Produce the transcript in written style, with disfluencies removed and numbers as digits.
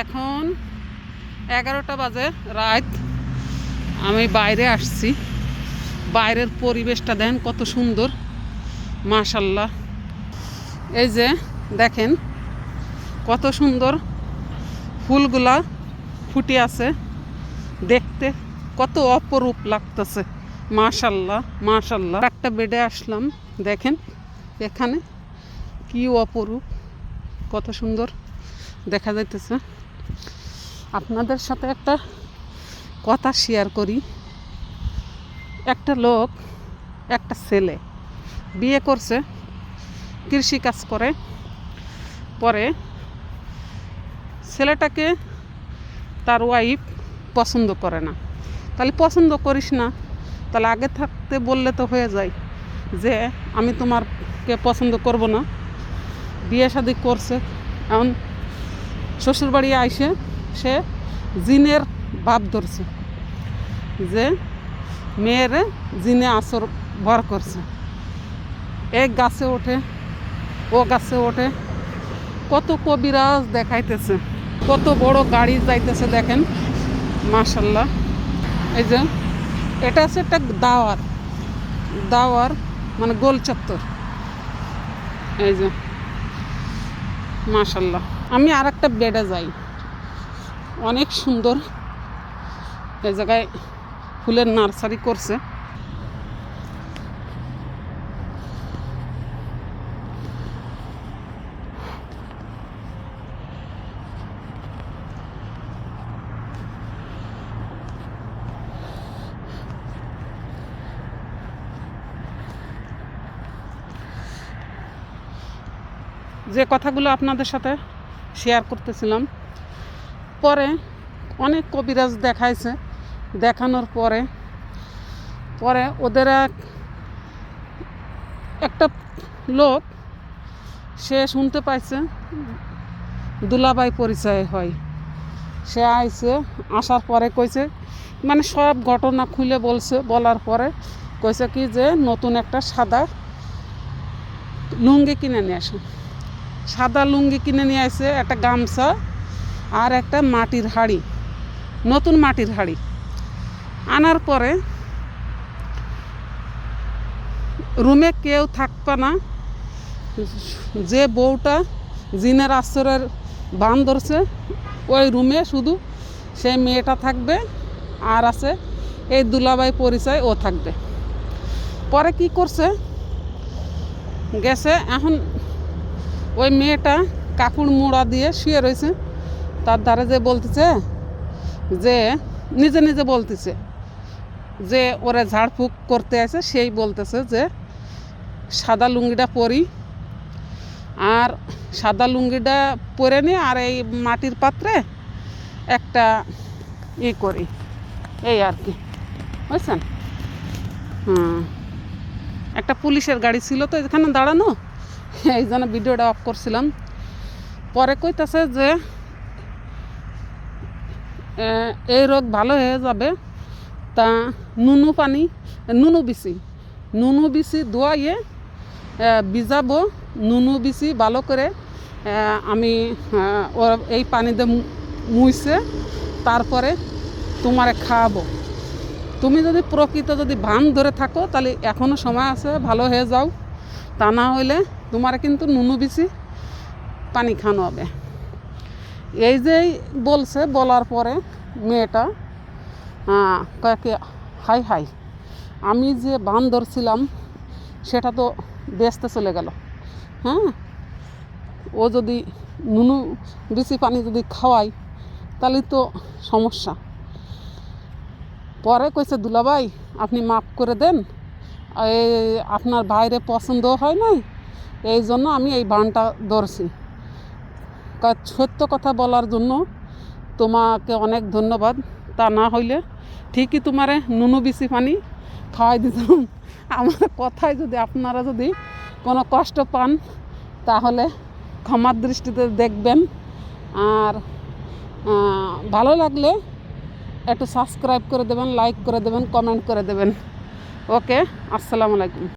এখন 11টা বাজে রাত। আমি বাইরে আসছি। বাইরের পরিবেশটা দেন কত সুন্দর, মাশাল্লাহ। এই যে দেখেন কত সুন্দর ফুলগুলা ফুটে আছে, দেখতে কত অপরূপ লাগতেছে। মাশাল্লাহ মাশাল্লাহ। একটা বেডে আসলাম, দেখেন এখানে কি অপরূপ, কত সুন্দর দেখা যাইতেছে। আপনাদের সাথে একটা কথা শেয়ার করি। একটা লোক, একটা ছেলে বিয়ে করছে, কৃষি কাজ করে। পরে ছেলেটাকে তার ওয়াইফ পছন্দ করে না। তাহলে পছন্দ করিস না, তাহলে আগে থাকতে বললে তো হয়ে যায় যে আমি তোমারকে পছন্দ করব না। বিয়ে শাদি করছে, এখন শ্বশুরবাড়ি আইসে সে জিনের ভাব ধরছে, যে মেয়েরে জিনে আসর ভর করছে। এক গাছে ওঠে, ও গাছে ওঠে, কত কবিরাজ দেখাইতেছে, কত বড় গাড়ি যাইতেছে দেখেন, মাশাল্লাহ। এই যে এটা হচ্ছে একটা দাওয়ার মানে গোল চত্বর। এই যে মাশাল্লাহ। আমি আর একটা বেডে যাই, অনেক সুন্দর। এই জায়গায় ফুলের নার্সারি করছে। যে কথাগুলো আপনাদের সাথে শেয়ার করতেছিলাম, পরে অনেক কবিরাজ দেখাইছে। দেখানোর পরে ওদের একটা লোক সে শুনতে পাইছে দুলাভাই পরিচয় হয়। সে আইছে, আসার পরে কইছে, মানে সব ঘটনা খুলে বলছে। বলার পরে কইছে কি যে নতুন একটা সাদা লুঙ্গি কিনে নিয়ে আসে। সাদা লুঙ্গি কিনে নিয়ে আসে, একটা গামছা আর একটা মাটির হাঁড়ি, নতুন মাটির হাঁড়ি আনার পরে রুমে কেউ থাকবে না। যে বউটা জিনের আশ্রয়ের বান ধরছে, ওই রুমে শুধু সেই মেয়েটা থাকবে, আর আছে এই দুলাভাই পরিচয় ও থাকবে। পরে কি করছে, গেছে, এখন ওই মেয়েটা কাপড় মোড়া দিয়ে শুয়ে রয়েছে। তার দ্বারা যে বলতেছে, যে নিজে নিজে বলতেছে যে ওরা ঝাড়ফুঁক করতে আছে, সেই বলতেছে যে সাদা লুঙ্গিটা পরি, আর সাদা লুঙ্গিটা পরে নি, আর এই মাটির পাত্রে একটা করি, এই আর কি, বুঝছেন। একটা পুলিশের গাড়ি ছিল তো এখানে দাঁড়ানো, এই জন্য ভিডিওটা অফ করছিলাম। পরে কইতাছে যে এই রোগ ভালো হয়ে যাবে, তা নুনু বিচি ধোয়াইয়ে ভিজাবো, নুনু বিচি ভালো করে আমি ওর এই পানিতে মুইছে, তারপরে তোমারে খাওয়াবো। তুমি যদি প্রকৃত যদি ভান ধরে থাকো, তাহলে এখনও সময় আছে, ভালো হয়ে যাও। তা না হইলে তোমার কিন্তু নুনু বিচি পানি খাওয়ানো হবে। এই যেই বলছে, বলার পরে মেয়েটা কয়েকে হাই আমি যে বান ধরছিলাম সেটা তো বেচতে চলে গেল। হ্যাঁ, ও যদি নুনু বিচি পানি যদি খাওয়াই তাহলে তো সমস্যা। পরে কইছে, দুলাভাই আপনি মাফ করে দেন, আপনার বাইরে পছন্দ হয় নাই, এই জন্য আমি এই বানটা ধরছি। সত্য কথা বলার জন্য তোমাকে অনেক ধন্যবাদ। তা না হইলে ঠিকই তোমারে নুনু বিচি পানি খাওয়াই দিতাম। আমার কথায় যদি আপনারা যদি কোনো কষ্ট পান, তাহলে ক্ষমার দৃষ্টিতে দেখবেন। আর ভালো লাগলে একটু সাবস্ক্রাইব করে দেবেন, লাইক করে দেবেন, কমেন্ট করে দেবেন। ওকে, আসসালামু আলাইকুম।